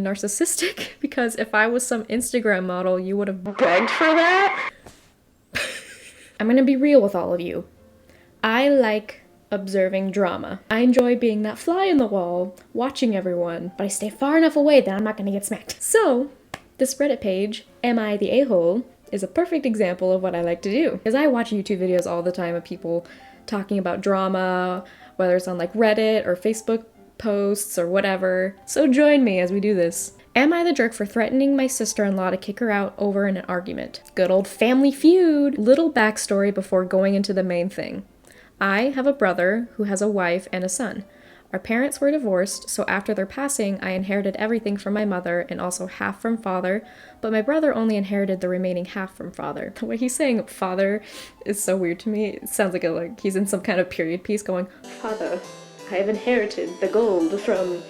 narcissistic because if I was some Instagram model, you would have begged for that. I'm gonna be real with all of you. I like observing drama. I enjoy being that fly in the wall, watching everyone, but I stay far enough away that I'm not gonna get smacked. So, this Reddit page, Am I the A-hole, is a perfect example of what I like to do. Because I watch YouTube videos all the time of people talking about drama, whether it's on like Reddit or Facebook posts or whatever. So join me as we do this. Am I the jerk for threatening my sister-in-law to kick her out over an argument? Good old family feud. Little backstory before going into the main thing. I have a brother who has a wife and a son. Our parents were divorced, so after their passing, I inherited everything from my mother and also half from father, but my brother only inherited the remaining half from father. The way he's saying father is so weird to me. It sounds like he's in some kind of period piece going, Father, I have inherited the gold from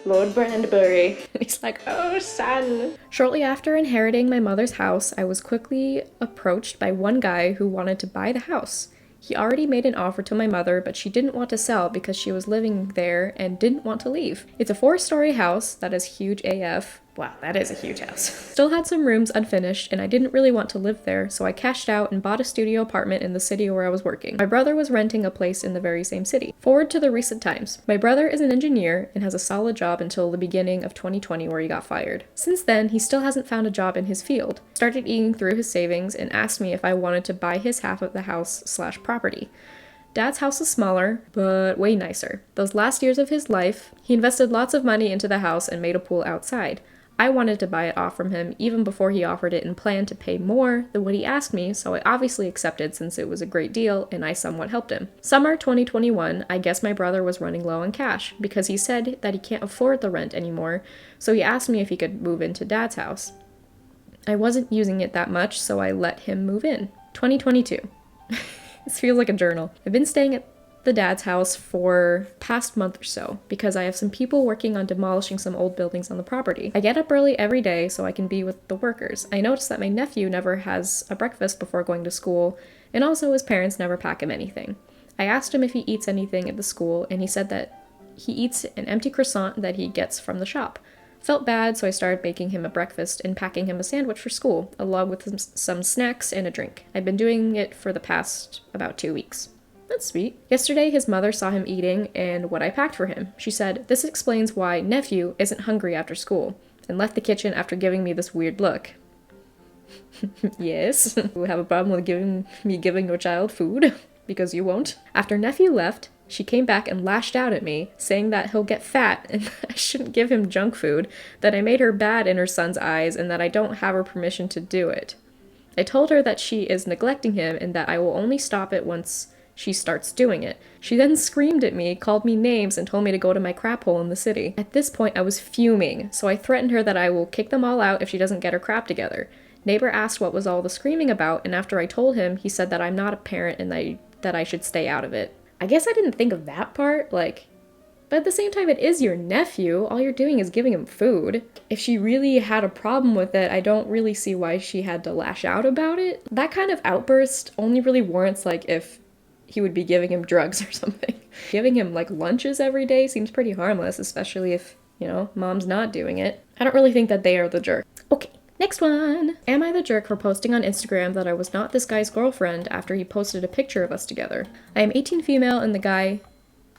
Lord Brandbury. And he's like, oh, son. Shortly after inheriting my mother's house, I was quickly approached by one guy who wanted to buy the house. He already made an offer to my mother, but she didn't want to sell because she was living there and didn't want to leave. It's a 4-story house that is huge AF. Wow, that is a huge house. Still had some rooms unfinished, and I didn't really want to live there, so I cashed out and bought a studio apartment in the city where I was working. My brother was renting a place in the very same city. Forward to the recent times. My brother is an engineer and has a solid job until the beginning of 2020 where he got fired. Since then, he still hasn't found a job in his field. Started eating through his savings and asked me if I wanted to buy his half of the house/property. Dad's house is smaller, but way nicer. Those last years of his life, he invested lots of money into the house and made a pool outside. I wanted to buy it off from him even before he offered it and planned to pay more than what he asked me, so I obviously accepted since it was a great deal and I somewhat helped him. Summer 2021, I guess my brother was running low on cash because he said that he can't afford the rent anymore, so he asked me if he could move into Dad's house. I wasn't using it that much, so I let him move in. 2022. This feels like a journal. I've been staying at the Dad's house for past month or so because I have some people working on demolishing some old buildings on the property. I get up early every day so I can be with the workers. I noticed that my nephew never has a breakfast before going to school, and also his parents never pack him anything. I asked him if he eats anything at the school, and he said that he eats an empty croissant that he gets from the shop. Felt bad, so I started making him a breakfast and packing him a sandwich for school, along with some snacks and a drink. I've been doing it for the past about 2 weeks. That's sweet. Yesterday, his mother saw him eating and what I packed for him. She said, "This explains why Nephew isn't hungry after school," and left the kitchen after giving me this weird look. Yes, you have a problem with giving your child food? Because you won't. After Nephew left, she came back and lashed out at me, saying that he'll get fat and that I shouldn't give him junk food, that I made her bad in her son's eyes, and that I don't have her permission to do it. I told her that she is neglecting him and that I will only stop it once she starts doing it. She then screamed at me, called me names, and told me to go to my crap hole in the city. At this point, I was fuming, so I threatened her that I will kick them all out if she doesn't get her crap together. Neighbor asked what was all the screaming about, and after I told him, he said that I'm not a parent and that I should stay out of it. I guess I didn't think of that part, but at the same time, it is your nephew. All you're doing is giving him food. If she really had a problem with it, I don't really see why she had to lash out about it. That kind of outburst only really warrants, if he would be giving him drugs or something. Giving him, lunches every day seems pretty harmless, especially if, mom's not doing it. I don't really think that they are the jerk. Okay. Next one! Am I the jerk for posting on Instagram that I was not this guy's girlfriend after he posted a picture of us together? I am 18 female and the guy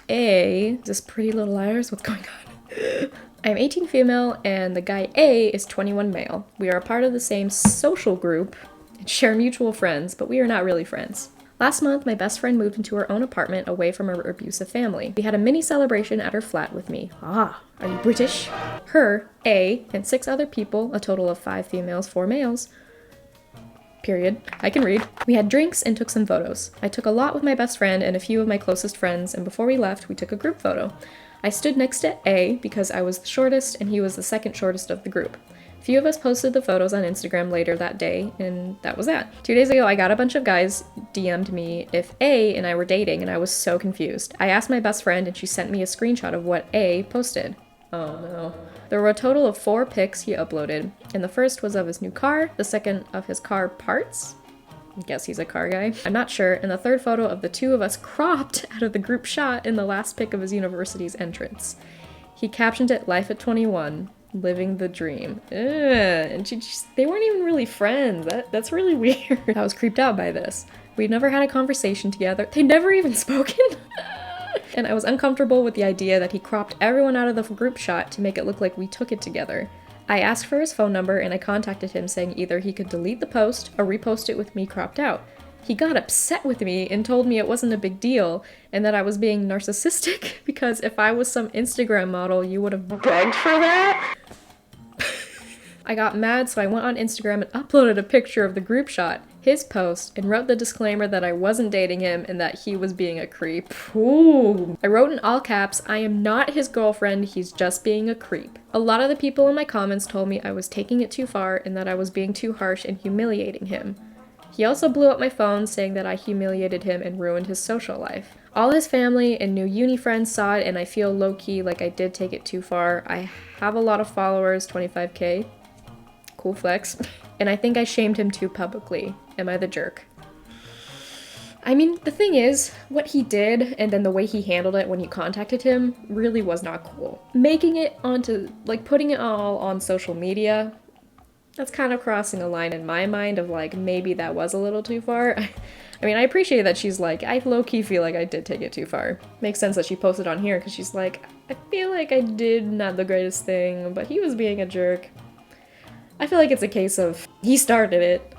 A... Is this Pretty Little Liars? What's going on? I am 18 female and the guy A is 21 male. We are a part of the same social group and share mutual friends, but we are not really friends. Last month, my best friend moved into her own apartment away from her abusive family. We had a mini celebration at her flat with me. Ah, are you British? Her, A, and 6 other people, a total of 5 females, 4 males. Period. I can read. We had drinks and took some photos. I took a lot with my best friend and a few of my closest friends, and before we left, we took a group photo. I stood next to A because I was the shortest and he was the second shortest of the group. A few of us posted the photos on Instagram later that day, and that was that. 2 days ago, I got a bunch of guys DM'd me if A and I were dating, and I was so confused. I asked my best friend, and she sent me a screenshot of what A posted. Oh no. There were a total of 4 pics he uploaded, and the first was of his new car, the second of his car parts. I guess he's a car guy. I'm not sure, and the third photo of the 2 of us cropped out of the group shot in the last pic of his university's entrance. He captioned it, "Life at 21. living the dream. Ugh. And they weren't even really friends. That's really weird. I was creeped out by this. We'd never had a conversation together. They'd never even spoken. And I was uncomfortable with the idea that he cropped everyone out of the group shot to make it look like we took it together. I asked for his phone number and I contacted him saying either he could delete the post or repost it with me cropped out. He got upset with me and told me it wasn't a big deal and that I was being narcissistic because if I was some Instagram model, you would have begged for that. I got mad, so I went on Instagram and uploaded a picture of the group shot, his post, and wrote the disclaimer that I wasn't dating him and that he was being a creep. Ooh. I wrote in all caps, I am not his girlfriend, he's just being a creep. A lot of the people in my comments told me I was taking it too far and that I was being too harsh and humiliating him. He also blew up my phone saying that I humiliated him and ruined his social life. All his family and new uni friends saw it and I feel low-key like I did take it too far. I have a lot of followers, 25K. Cool flex. And I think I shamed him too publicly. Am I the jerk? I mean, the thing is, what he did and then the way he handled it when you contacted him really was not cool. Making it onto, like, putting it all on social media, that's kind of crossing a line in my mind of, like, maybe that was a little too far. I mean, I appreciate that she's like, I low-key feel like I did take it too far. Makes sense that she posted on here because she's like, I feel like I did not the greatest thing, but he was being a jerk. I feel like it's a case of he started it,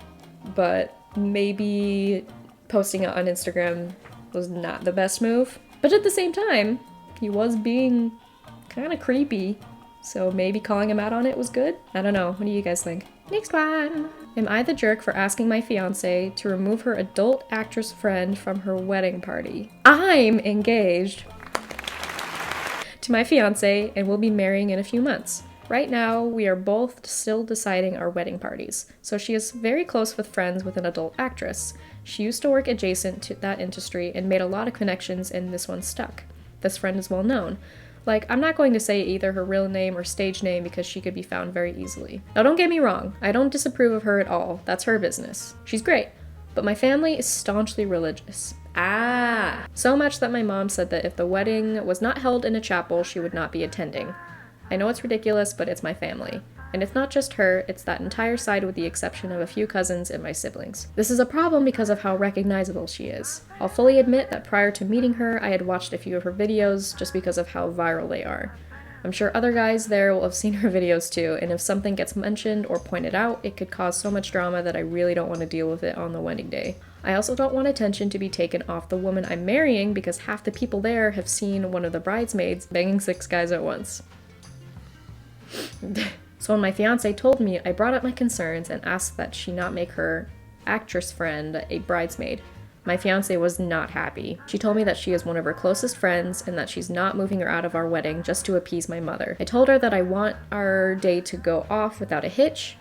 but maybe posting it on Instagram was not the best move. But at the same time, he was being kind of creepy, so maybe calling him out on it was good? I don't know. What do you guys think? Next one! Am I the jerk for asking my fiancé to remove her adult actress friend from her wedding party? I'm engaged to my fiancé and will be marrying in a few months. Right now, we are both still deciding our wedding parties, so she is very close with friends with an adult actress. She used to work adjacent to that industry and made a lot of connections, and this one stuck. This friend is well known. Like, I'm not going to say either her real name or stage name because she could be found very easily. Now don't get me wrong, I don't disapprove of her at all, that's her business. She's great, but my family is staunchly religious. So much that my mom said that if the wedding was not held in a chapel, she would not be attending. I know it's ridiculous, but it's my family. And it's not just her, it's that entire side with the exception of a few cousins and my siblings. This is a problem because of how recognizable she is. I'll fully admit that prior to meeting her, I had watched a few of her videos just because of how viral they are. I'm sure other guys there will have seen her videos too, and if something gets mentioned or pointed out, it could cause so much drama that I really don't want to deal with it on the wedding day. I also don't want attention to be taken off the woman I'm marrying because half the people there have seen one of the bridesmaids banging 6 guys at once. So when my fiancé told me, I brought up my concerns and asked that she not make her actress friend a bridesmaid. My fiancé was not happy. She told me that she is one of her closest friends and that she's not moving her out of our wedding just to appease my mother. I told her that I want our day to go off without a hitch,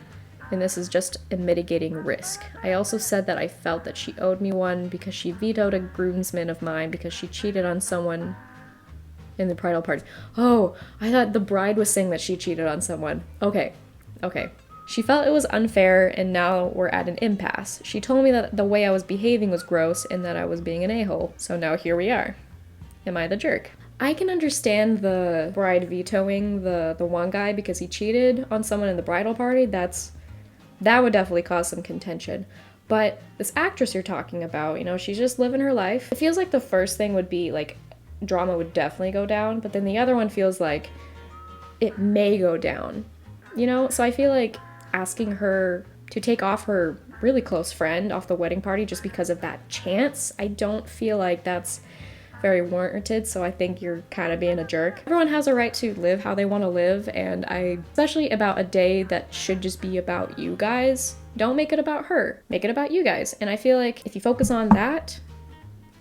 and this is just a mitigating risk. I also said that I felt that she owed me one because she vetoed a groomsman of mine because she cheated on someone in the bridal party. Oh, I thought the bride was saying that she cheated on someone. Okay. She felt it was unfair and now we're at an impasse. She told me that the way I was behaving was gross and that I was being an a-hole. So now here we are. Am I the jerk? I can understand the bride vetoing the one guy because he cheated on someone in the bridal party. That would definitely cause some contention. But this actress you're talking about, you know, she's just living her life. It feels like the first thing would be like drama would definitely go down, but then the other one feels like it may go down, you know? So I feel like asking her to take off her really close friend off the wedding party just because of that chance, I don't feel like that's very warranted, so I think you're kind of being a jerk. Everyone has a right to live how they want to live, and especially about a day that should just be about you guys, don't make it about her. Make it about you guys. And I feel like if you focus on that,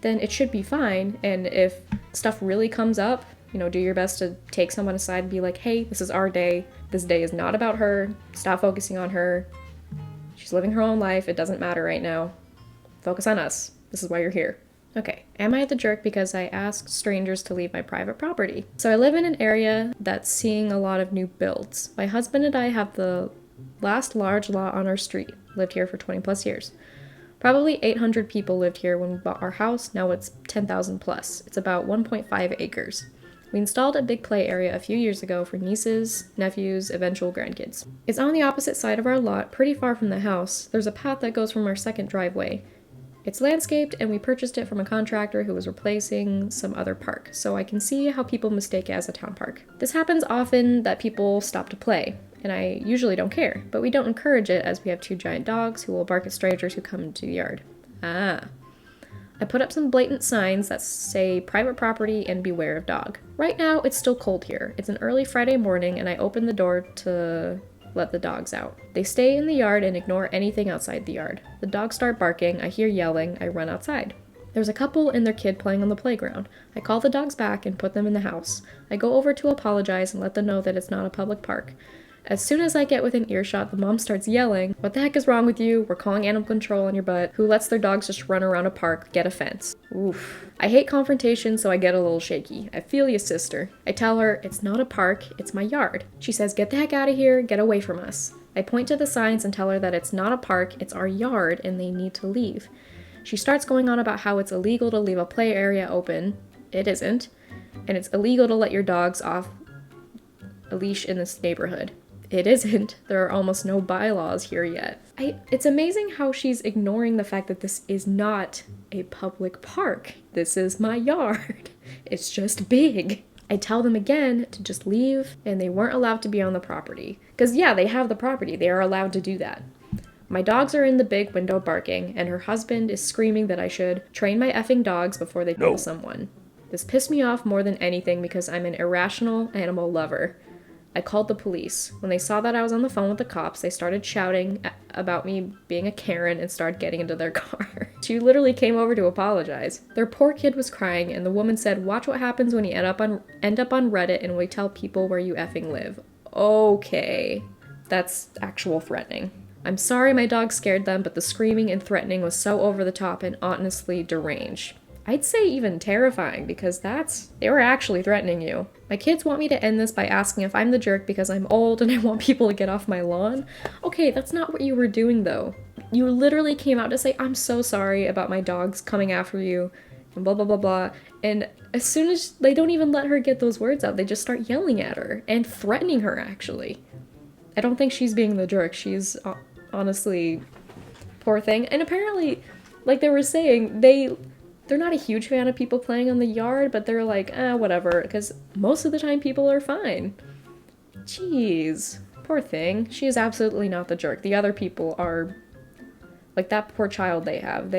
then it should be fine. And if stuff really comes up, you know, do your best to take someone aside and be like, hey, this is our day. This day is not about her. Stop focusing on her. She's living her own life. It doesn't matter right now. Focus on us. This is why you're here. Okay, am I the jerk because I asked strangers to leave my private property? So I live in an area that's seeing a lot of new builds. My husband and I have the last large lot on our street. Lived here for 20 plus years. Probably 800 people lived here when we bought our house. Now it's 10,000 plus. It's about 1.5 acres. We installed a big play area a few years ago for nieces, nephews, eventual grandkids. It's on the opposite side of our lot, pretty far from the house. There's a path that goes from our second driveway. It's landscaped, and we purchased it from a contractor who was replacing some other park, so I can see how people mistake it as a town park. This happens often that people stop to play, and I usually don't care, but we don't encourage it as we have 2 giant dogs who will bark at strangers who come into the yard. Ah. I put up some blatant signs that say private property and beware of dog. Right now, it's still cold here. It's an early Friday morning, and I open the door to let the dogs out. They stay in the yard and ignore anything outside the yard. The dogs start barking, I hear yelling, I run outside. There's a couple and their kid playing on the playground. I call the dogs back and put them in the house. I go over to apologize and let them know that it's not a public park. As soon as I get within earshot, the mom starts yelling, "What the heck is wrong with you? We're calling animal control on your butt. Who lets their dogs just run around a park? Get a fence." Oof. I hate confrontation, so I get a little shaky. I feel you, sister. I tell her, "It's not a park, it's my yard." She says, "Get the heck out of here, get away from us." I point to the signs and tell her that it's not a park, it's our yard, and they need to leave. She starts going on about how it's illegal to leave a play area open. It isn't. And it's illegal to let your dogs off a leash in this neighborhood. It isn't. There are almost no bylaws here yet. It's amazing how she's ignoring the fact that this is not a public park. This is my yard. It's just big. I tell them again to just leave, and they weren't allowed to be on the property. Because yeah, they have the property. They are allowed to do that. My dogs are in the big window barking, and her husband is screaming that I should train my effing dogs before they kill someone. This pissed me off more than anything because I'm an irrational animal lover. I called the police. When they saw that I was on the phone with the cops, they started shouting about me being a Karen and started getting into their car. She literally came over to apologize. Their poor kid was crying, and the woman said, "Watch what happens when you end up on Reddit and we tell people where you effing live." Okay. That's actual threatening. I'm sorry my dog scared them, but the screaming and threatening was so over the top and honestly deranged. I'd say even terrifying, because they were actually threatening you. My kids want me to end this by asking if I'm the jerk because I'm old and I want people to get off my lawn. Okay, that's not what you were doing though. You literally came out to say, "I'm so sorry about my dogs coming after you," and blah blah blah blah. And as soon as they don't even let her get those words out, they just start yelling at her and threatening her actually. I don't think she's being the jerk. She's honestly, poor thing. And apparently, like they were saying, they're not a huge fan of people playing on the yard, but they're like, whatever, because most of the time people are fine. Jeez, poor thing. She is absolutely not the jerk. The other people are, like that poor child they have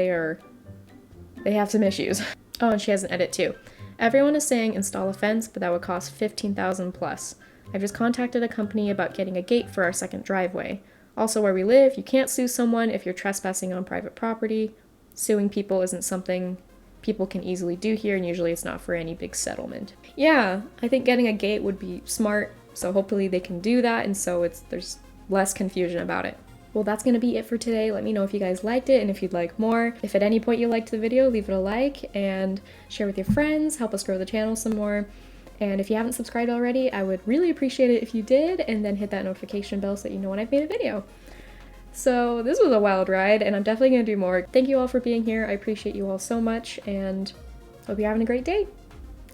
have some issues. Oh, and she has an edit too. Everyone is saying install a fence, but that would cost 15,000 plus. I've just contacted a company about getting a gate for our second driveway. Also, where we live, you can't sue someone if you're trespassing on private property. Suing people isn't something people can easily do here, and usually it's not for any big settlement. Yeah, I think getting a gate would be smart, so hopefully they can do that, and so there's less confusion about it. Well, that's gonna be it for today. Let me know if you guys liked it and if you'd like more. If at any point you liked the video, leave it a like and share with your friends, help us grow the channel some more. And if you haven't subscribed already, I would really appreciate it if you did, and then hit that notification bell so that you know when I've made a video. So this was a wild ride, and I'm definitely going to do more. Thank you all for being here. I appreciate you all so much, and hope you're having a great day.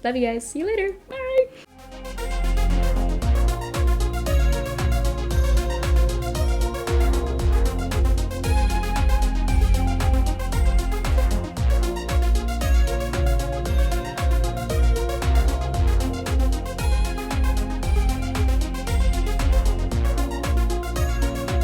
Love you guys. See you later. Bye!